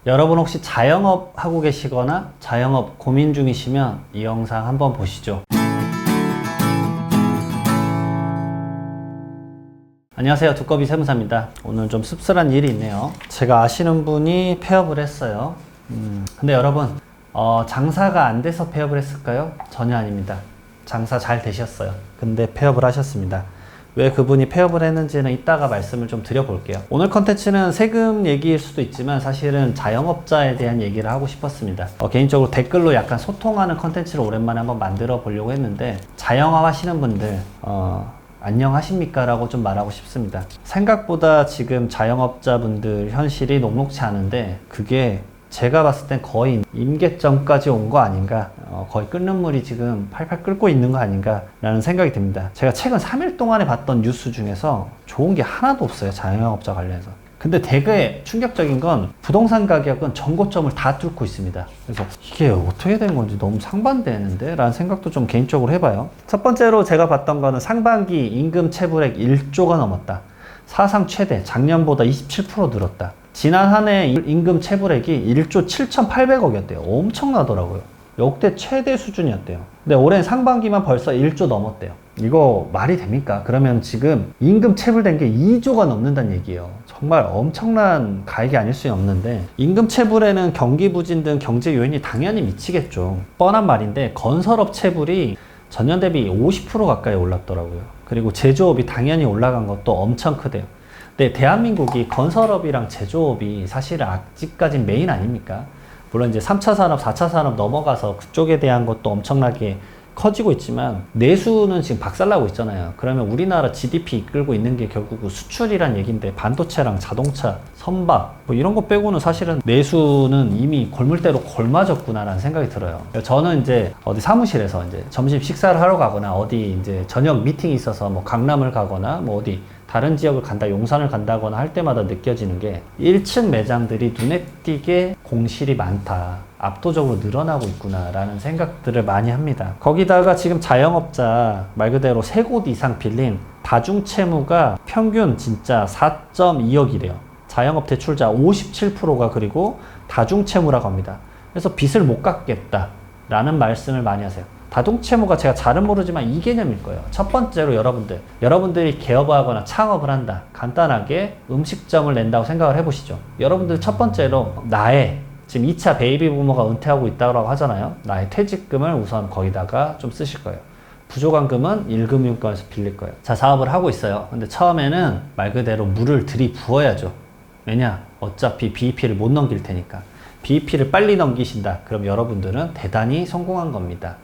여러분 혹시 자영업 하고 계시거나 자영업 고민 중이시면 이 영상 한번 보시죠. 안녕하세요, 두꺼비 세무사입니다. 오늘 좀 씁쓸한 일이 있네요. 제가 아시는 분이 폐업을 했어요. 근데 여러분, 장사가 안 돼서 폐업을 했을까요? 전혀 아닙니다. 장사 잘 되셨어요. 근데 폐업을 하셨습니다. 왜 그분이 폐업을 했는지는 이따가 말씀을 좀 드려볼게요. 오늘 컨텐츠는 세금 얘기일 수도 있지만 사실은 자영업자에 대한 얘기를 하고 싶었습니다. 개인적으로 댓글로 약간 소통하는 컨텐츠를 오랜만에 한번 만들어 보려고 했는데, 자영업 하시는 분들 안녕하십니까? 라고 좀 말하고 싶습니다. 생각보다 지금 자영업자분들 현실이 녹록치 않은데, 그게 제가 봤을 땐 거의 임계점까지 온 거 아닌가, 거의 끓는 물이 지금 팔팔 끓고 있는 거 아닌가 라는 생각이 듭니다. 제가 최근 3일 동안에 봤던 뉴스 중에서 좋은 게 하나도 없어요, 자영업자 관련해서. 근데 되게 충격적인 건 부동산 가격은 전고점을 다 뚫고 있습니다. 그래서 이게 어떻게 된 건지 너무 상반되는데? 라는 생각도 좀 개인적으로 해봐요. 첫 번째로 제가 봤던 거는 상반기 임금 체불액 1조가 넘었다. 사상 최대, 작년보다 27% 늘었다. 지난 한 해 임금 체불액이 1조 7,800억이었대요. 엄청나더라고요. 역대 최대 수준이었대요. 근데 올해 상반기만 벌써 1조 넘었대요. 이거 말이 됩니까? 그러면 지금 임금 체불된 게 2조가 넘는다는 얘기예요. 정말 엄청난 가액이 아닐 수 없는데, 임금 체불에는 경기 부진 등 경제 요인이 당연히 미치겠죠. 뻔한 말인데 건설업 체불이 전년 대비 50% 가까이 올랐더라고요. 그리고 제조업이 당연히 올라간 것도 엄청 크대요. 근데 대한민국이 건설업이랑 제조업이 사실은 아직까진 메인 아닙니까? 물론 이제 3차 산업, 4차 산업 넘어가서 그쪽에 대한 것도 엄청나게 커지고 있지만 내수는 지금 박살나고 있잖아요. 그러면 우리나라 GDP 이끌고 있는 게 결국 수출이란 얘기인데, 반도체랑 자동차, 선박 뭐 이런 거 빼고는 사실은 내수는 이미 골물대로 골마졌구나라는 생각이 들어요. 저는 이제 어디 사무실에서 이제 점심 식사를 하러 가거나 어디 이제 저녁 미팅이 있어서 뭐 강남을 가거나 뭐 어디 다른 지역을 간다, 용산을 간다거나 할 때마다 느껴지는 게 1층 매장들이 눈에 띄게 공실이 많다, 압도적으로 늘어나고 있구나 라는 생각들을 많이 합니다. 거기다가 지금 자영업자 말 그대로 3곳 이상 빌린 다중채무가 평균 진짜 4.2억이래요. 자영업 대출자 57%가 그리고 다중채무라고 합니다. 그래서 빚을 못 갚겠다 라는 말씀을 많이 하세요. 다중채무가 제가 잘은 모르지만 이 개념일 거예요. 첫 번째로 여러분들이 개업을 하거나 창업을 한다. 간단하게 음식점을 낸다고 생각을 해보시죠. 여러분들 첫 번째로 나의 지금 2차 베이비 부머가 은퇴하고 있다고 하잖아요. 나의 퇴직금을 우선 거기다가 좀 쓰실 거예요. 부족한 금은 1금융권에서 빌릴 거예요. 자, 사업을 하고 있어요. 근데 처음에는 말 그대로 물을 들이부어야죠. 왜냐? 어차피 BEP를 못 넘길 테니까. BEP를 빨리 넘기신다. 그럼 여러분들은 대단히 성공한 겁니다.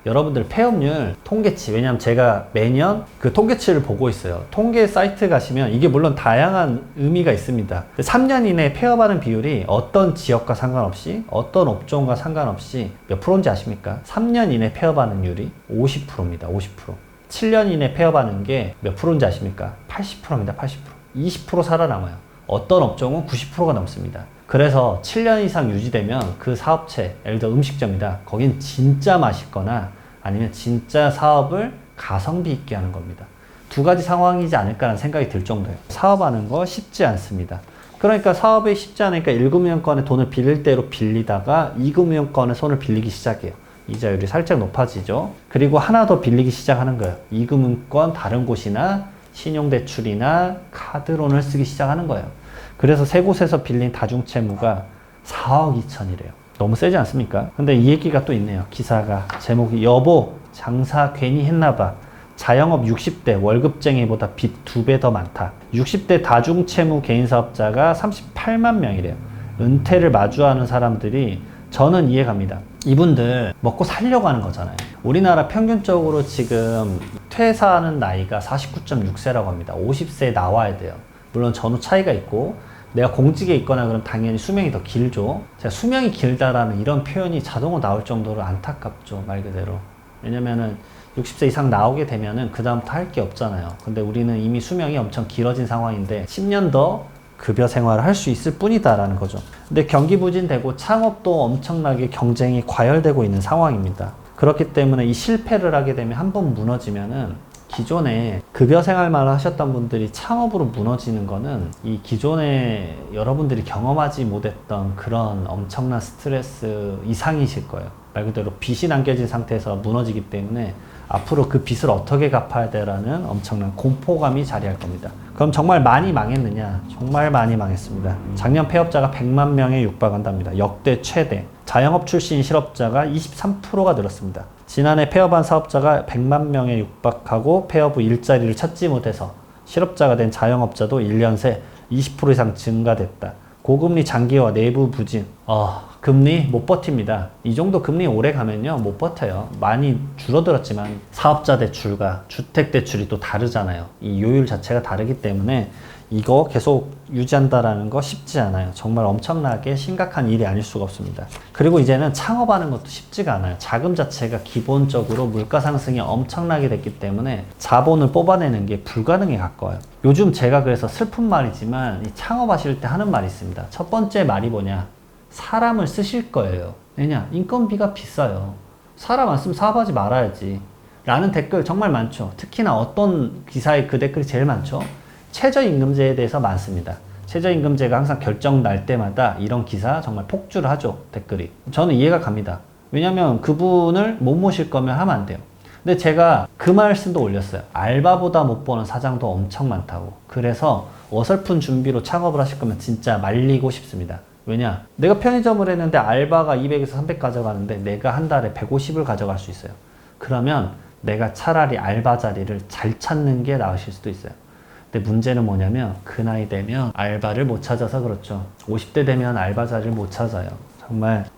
여러분들 폐업률 통계치, 왜냐면 제가 매년 그 통계치를 보고 있어요. 통계 사이트 가시면 이게 물론 다양한 의미가 있습니다. 3년 이내에 폐업하는 비율이 어떤 지역과 상관없이, 어떤 업종과 상관없이 몇 프로인지 아십니까? 3년 이내 폐업하는 율이 50%입니다. 50%. 7년 이내 폐업하는 게 몇 프로인지 아십니까? 80%입니다. 80%. 20% 살아남아요. 어떤 업종은 90%가 넘습니다. 그래서 7년 이상 유지되면 그 사업체, 예를 들어 음식점이다. 거긴 진짜 맛있거나 아니면 진짜 사업을 가성비 있게 하는 겁니다. 두 가지 상황이지 않을까라는 생각이 들 정도예요. 사업하는 거 쉽지 않습니다. 그러니까 사업이 쉽지 않으니까 1금융권에 돈을 빌릴 대로 빌리다가 2금융권에 손을 빌리기 시작해요. 이자율이 살짝 높아지죠. 그리고 하나 더 빌리기 시작하는 거예요. 2금융권 다른 곳이나 신용대출이나 카드론을 쓰기 시작하는 거예요. 그래서 3곳에서 빌린 다중채무가 4억 2천이래요. 너무 세지 않습니까? 근데 이 얘기가 또 있네요. 기사가 제목이 여보 장사 괜히 했나봐. 자영업 60대 월급쟁이보다 빚 2배 더 많다. 60대 다중채무 개인사업자가 38만 명이래요. 은퇴를 마주하는 사람들이 저는 이해갑니다. 이분들 먹고 살려고 하는 거잖아요. 우리나라 평균적으로 지금 퇴사하는 나이가 49.6세라고 합니다. 50세에 나와야 돼요. 물론 전후 차이가 있고 내가 공직에 있거나 그럼 당연히 수명이 더 길죠. 제가 수명이 길다라는 이런 표현이 자동으로 나올 정도로 안타깝죠, 말 그대로. 왜냐면은 60세 이상 나오게 되면은 그 다음부터 할 게 없잖아요. 근데 우리는 이미 수명이 엄청 길어진 상황인데 10년 더 급여 생활을 할 수 있을 뿐이다라는 거죠. 근데 경기 부진되고 창업도 엄청나게 경쟁이 과열되고 있는 상황입니다. 그렇기 때문에 이 실패를 하게 되면 한 번 무너지면은 기존에 급여 생활만 하셨던 분들이 창업으로 무너지는 거는 이 기존에 여러분들이 경험하지 못했던 그런 엄청난 스트레스 이상이실 거예요. 말 그대로 빚이 남겨진 상태에서 무너지기 때문에 앞으로 그 빚을 어떻게 갚아야 되라는 엄청난 공포감이 자리할 겁니다. 그럼 정말 많이 망했느냐? 정말 많이 망했습니다. 작년 폐업자가 100만 명에 육박한답니다. 역대 최대. 자영업 출신 실업자가 23%가 늘었습니다. 지난해 폐업한 사업자가 100만 명에 육박하고 폐업 후 일자리를 찾지 못해서 실업자가 된 자영업자도 1년 새 20% 이상 증가됐다. 고금리 장기화 내부 부진. 금리 못 버팁니다. 이 정도 금리 오래 가면요 못 버텨요. 많이 줄어들었지만 사업자 대출과 주택 대출이 또 다르잖아요. 이 요율 자체가 다르기 때문에 이거 계속 유지한다라는 거 쉽지 않아요. 정말 엄청나게 심각한 일이 아닐 수가 없습니다. 그리고 이제는 창업하는 것도 쉽지가 않아요. 자금 자체가 기본적으로 물가 상승이 엄청나게 됐기 때문에 자본을 뽑아내는 게 불가능에 가까워요. 요즘 제가 그래서 슬픈 말이지만 이 창업하실 때 하는 말이 있습니다. 첫 번째 말이 뭐냐? 사람을 쓰실 거예요. 왜냐? 인건비가 비싸요. 사람 안 쓰면 사업하지 말아야지 라는 댓글 정말 많죠. 특히나 어떤 기사에 그 댓글이 제일 많죠? 최저임금제에 대해서 많습니다. 최저임금제가 항상 결정 날 때마다 이런 기사 정말 폭주를 하죠. 댓글이. 저는 이해가 갑니다. 왜냐면 그분을 못 모실 거면 하면 안 돼요. 근데 제가 그 말씀도 올렸어요. 알바보다 못 버는 사장도 엄청 많다고. 그래서 어설픈 준비로 창업을 하실 거면 진짜 말리고 싶습니다. 왜냐? 내가 편의점을 했는데 알바가 200에서 300 가져가는데 내가 한 달에 150을 가져갈 수 있어요. 그러면 내가 차라리 알바 자리를 잘 찾는 게 나으실 수도 있어요. 근데 문제는 뭐냐면 그 나이 되면 알바를 못 찾아서 그렇죠. 50대 되면 알바 자리를 못 찾아요.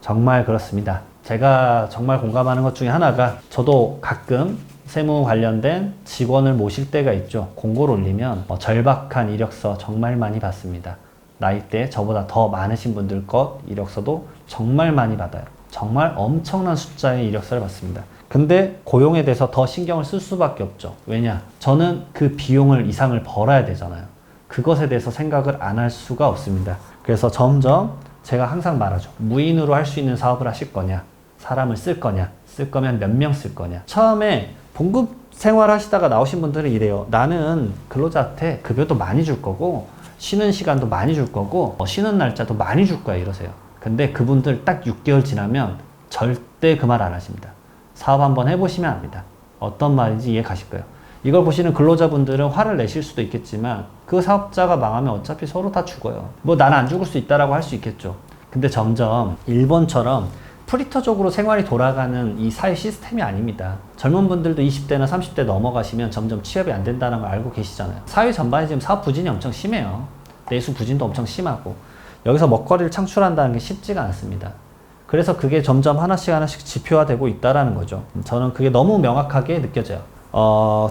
정말 그렇습니다. 제가 정말 공감하는 것 중에 하나가 저도 가끔 세무 관련된 직원을 모실 때가 있죠. 공고를 올리면 절박한 이력서 정말 많이 받습니다. 나이대 저보다 더 많으신 분들 것 이력서도 정말 많이 받아요. 정말 엄청난 숫자의 이력서를 받습니다. 근데 고용에 대해서 더 신경을 쓸 수밖에 없죠. 왜냐? 저는 그 비용을 이상을 벌어야 되잖아요. 그것에 대해서 생각을 안 할 수가 없습니다. 그래서 점점 제가 항상 말하죠. 무인으로 할 수 있는 사업을 하실 거냐? 사람을 쓸 거냐? 쓸 거면 몇 명 쓸 거냐? 처음에 봉급 생활 하시다가 나오신 분들은 이래요. 나는 근로자한테 급여도 많이 줄 거고 쉬는 시간도 많이 줄 거고 쉬는 날짜도 많이 줄 거야 이러세요. 근데 그분들 딱 6개월 지나면 절대 그 말 안 하십니다. 사업 한번 해보시면 압니다. 어떤 말인지 이해 가실 거예요. 이걸 보시는 근로자분들은 화를 내실 수도 있겠지만 그 사업자가 망하면 어차피 서로 다 죽어요. 뭐 나는 안 죽을 수 있다라고 할 수 있겠죠. 근데 점점 일본처럼 프리터적으로 생활이 돌아가는 이 사회 시스템이 아닙니다. 젊은 분들도 20대나 30대 넘어가시면 점점 취업이 안 된다는 걸 알고 계시잖아요. 사회 전반에 지금 사업 부진이 엄청 심해요. 내수 부진도 엄청 심하고 여기서 먹거리를 창출한다는 게 쉽지가 않습니다. 그래서 그게 점점 하나씩 지표화되고 있다라는 거죠. 저는 그게 너무 명확하게 느껴져요.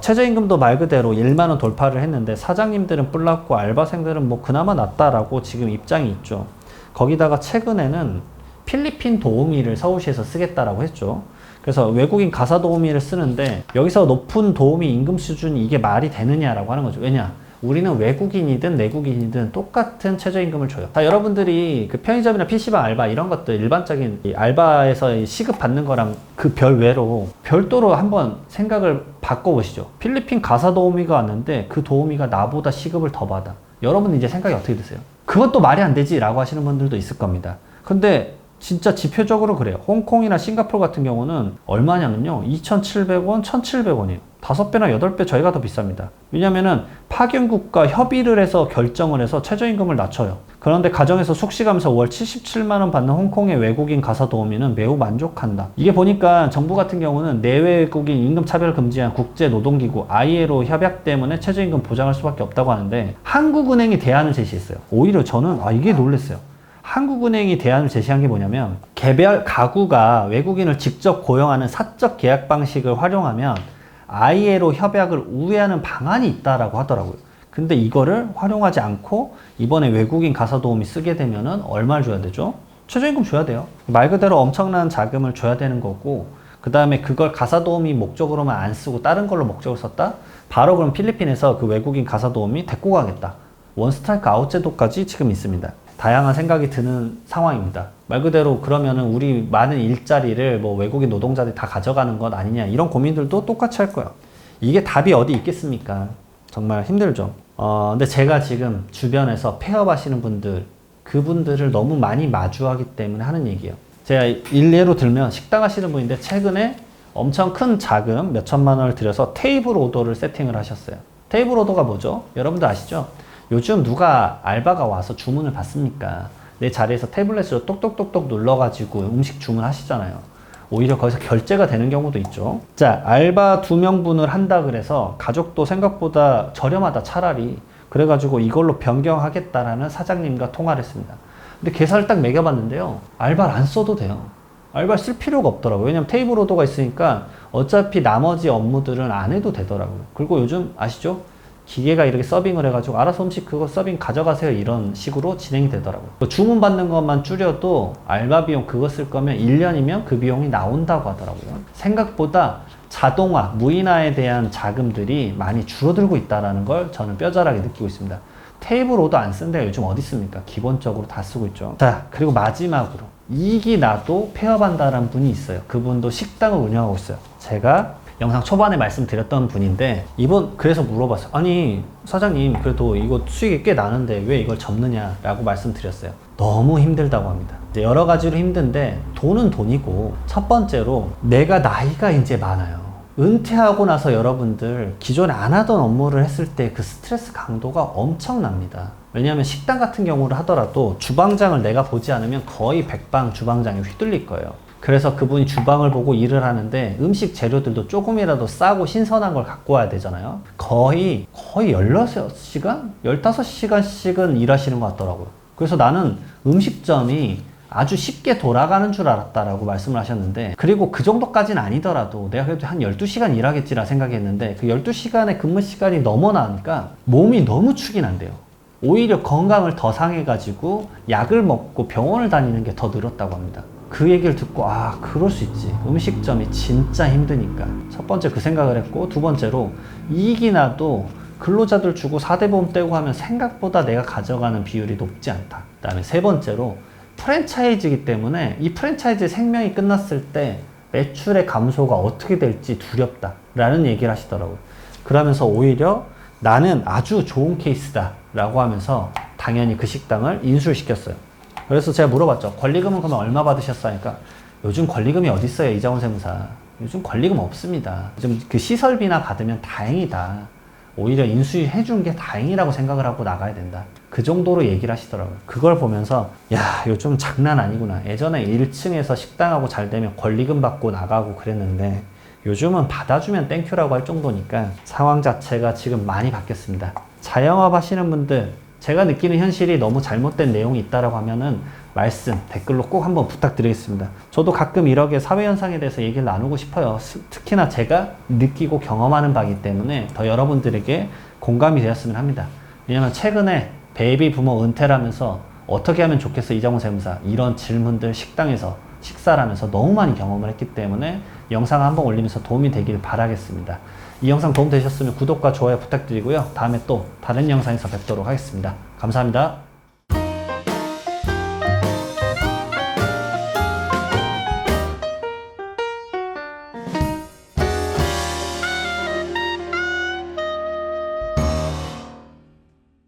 최저임금도 말 그대로 1만 원 돌파를 했는데 사장님들은 뿔났고 알바생들은 뭐 그나마 낫다라고 지금 입장이 있죠. 거기다가 최근에는 필리핀 도우미를 서울시에서 쓰겠다라고 했죠. 그래서 외국인 가사 도우미를 쓰는데 여기서 높은 도우미 임금 수준이 이게 말이 되느냐라고 하는 거죠. 왜냐? 우리는 외국인이든 내국인이든 똑같은 최저임금을 줘요. 자, 여러분들이 그 편의점이나 PC방 알바 이런 것들 일반적인 이 알바에서 시급 받는 거랑 그 별외로 별도로 한번 생각을 바꿔보시죠. 필리핀 가사 도우미가 왔는데 그 도우미가 나보다 시급을 더 받아. 여러분 이제 생각이 어떻게 드세요? 그것도 말이 안 되지 라고 하시는 분들도 있을 겁니다. 근데 진짜 지표적으로 그래요. 홍콩이나 싱가포르 같은 경우는 얼마냐면요. 2,700원, 1,700원이에요. 5배나 8배 저희가 더 비쌉니다. 왜냐면은 파견국가 협의를 해서 결정을 해서 최저임금을 낮춰요. 그런데 가정에서 숙식하면서 월 77만원 받는 홍콩의 외국인 가사 도우미는 매우 만족한다. 이게 보니까 정부 같은 경우는 내외국인 임금 차별을 금지한 국제노동기구 ILO 협약 때문에 최저임금 보장할 수밖에 없다고 하는데 한국은행이 대안을 제시했어요. 오히려 저는 이게 놀랐어요. 한국은행이 대안을 제시한 게 뭐냐면 개별 가구가 외국인을 직접 고용하는 사적 계약 방식을 활용하면 ILO 협약을 우회하는 방안이 있다라고 하더라고요. 근데 이거를 활용하지 않고 이번에 외국인 가사 도우미 쓰게 되면은 얼마를 줘야 되죠? 최저임금 줘야 돼요. 말 그대로 엄청난 자금을 줘야 되는 거고 그 다음에 그걸 가사 도우미 목적으로만 안 쓰고 다른 걸로 목적을 썼다? 바로 그럼 필리핀에서 그 외국인 가사 도우미 데리고 가겠다. 원스트라이크 아웃 제도까지 지금 있습니다. 다양한 생각이 드는 상황입니다. 말 그대로 그러면은 우리 많은 일자리를 뭐 외국인 노동자들이 다 가져가는 것 아니냐 이런 고민들도 똑같이 할 거예요. 이게 답이 어디 있겠습니까? 정말 힘들죠. 근데 제가 지금 주변에서 폐업 하시는 분들, 그분들을 너무 많이 마주하기 때문에 하는 얘기예요. 제가 일례로 들면 식당 하시는 분인데 최근에 엄청 큰 자금 몇 천만 원을 들여서 테이블 오더를 세팅을 하셨어요. 테이블 오더가 뭐죠? 여러분들 아시죠? 요즘 누가 알바가 와서 주문을 받습니까? 내 자리에서 태블릿으로 똑똑똑똑 눌러가지고 음식 주문하시잖아요. 오히려 거기서 결제가 되는 경우도 있죠. 자, 알바 2명분을 한다 그래서 가격도 생각보다 저렴하다 차라리. 그래가지고 이걸로 변경하겠다라는 사장님과 통화를 했습니다. 근데 계산을 딱 매겨봤는데요. 알바를 안 써도 돼요. 알바 쓸 필요가 없더라고요. 왜냐면 테이블 오더가 있으니까 어차피 나머지 업무들은 안 해도 되더라고요. 그리고 요즘 아시죠? 기계가 이렇게 서빙을 해가지고 알아서 음식 그거 서빙 가져가세요 이런 식으로 진행이 되더라고요. 주문 받는 것만 줄여도 알바 비용 그거 쓸 거면 1년이면 그 비용이 나온다고 하더라고요. 생각보다 자동화, 무인화에 대한 자금들이 많이 줄어들고 있다는 걸 저는 뼈저하게 느끼고 있습니다. 테이블 오더 안 쓴 데가 요즘 어디 있습니까? 기본적으로 다 쓰고 있죠. 자, 그리고 마지막으로 이익이 나도 폐업한다는 분이 있어요. 그분도 식당을 운영하고 있어요. 제가 영상 초반에 말씀드렸던 분인데 이분 그래서 물어봤어요. 아니 사장님 그래도 이거 수익이 꽤 나는데 왜 이걸 접느냐 라고 말씀드렸어요. 너무 힘들다고 합니다. 이제 여러 가지로 힘든데 돈은 돈이고 첫 번째로 내가 나이가 이제 많아요. 은퇴하고 나서 여러분들 기존에 안 하던 업무를 했을 때 그 스트레스 강도가 엄청납니다. 왜냐하면 식당 같은 경우를 하더라도 주방장을 내가 보지 않으면 거의 백방 주방장이 휘둘릴 거예요. 그래서 그분이 주방을 보고 일을 하는데 음식 재료들도 조금이라도 싸고 신선한 걸 갖고 와야 되잖아요. 거의 16시간? 15시간씩은 일하시는 것 같더라고요. 그래서 나는 음식점이 아주 쉽게 돌아가는 줄 알았다라고 말씀을 하셨는데, 그리고 그 정도까지는 아니더라도 내가 그래도 한 12시간 일하겠지라 생각했는데 그 12시간의 근무 시간이 넘어나니까 몸이 너무 축이 난대요. 오히려 건강을 더 상해가지고 약을 먹고 병원을 다니는 게 더 늘었다고 합니다. 그 얘기를 듣고 아 그럴 수 있지, 음식점이 진짜 힘드니까. 첫 번째 그 생각을 했고, 두 번째로 이익이 나도 근로자들 주고 4대 보험 떼고 하면 생각보다 내가 가져가는 비율이 높지 않다. 그 다음에 세 번째로 프랜차이즈이기 때문에 이 프랜차이즈 생명이 끝났을 때 매출의 감소가 어떻게 될지 두렵다 라는 얘기를 하시더라고요. 그러면서 오히려 나는 아주 좋은 케이스다 라고 하면서 당연히 그 식당을 인수를 시켰어요. 그래서 제가 물어봤죠. 권리금은 그러면 얼마 받으셨어요? 하니까 요즘 권리금이 어디 있어요, 이장훈 세무사. 요즘 권리금 없습니다. 요즘 그 시설비나 받으면 다행이다. 오히려 인수해 준 게 다행이라고 생각을 하고 나가야 된다. 그 정도로 얘기를 하시더라고요. 그걸 보면서 야 요즘 장난 아니구나. 예전에 1층에서 식당하고 잘 되면 권리금 받고 나가고 그랬는데 요즘은 받아주면 땡큐라고 할 정도니까 상황 자체가 지금 많이 바뀌었습니다. 자영업 하시는 분들, 제가 느끼는 현실이 너무 잘못된 내용이 있다라고 하면은 말씀, 댓글로 꼭 한번 부탁드리겠습니다. 저도 가끔 이렇게 사회현상에 대해서 얘기를 나누고 싶어요. 특히나 제가 느끼고 경험하는 바이기 때문에 더 여러분들에게 공감이 되었으면 합니다. 왜냐면 최근에 베이비 부모 은퇴를 하면서 어떻게 하면 좋겠어 이장훈 세무사, 이런 질문들 식당에서 식사를 하면서 너무 많이 경험을 했기 때문에 영상 한번 올리면서 도움이 되길 바라겠습니다. 이 영상 도움 되셨으면 구독과 좋아요 부탁드리고요. 다음에 또 다른 영상에서 뵙도록 하겠습니다. 감사합니다.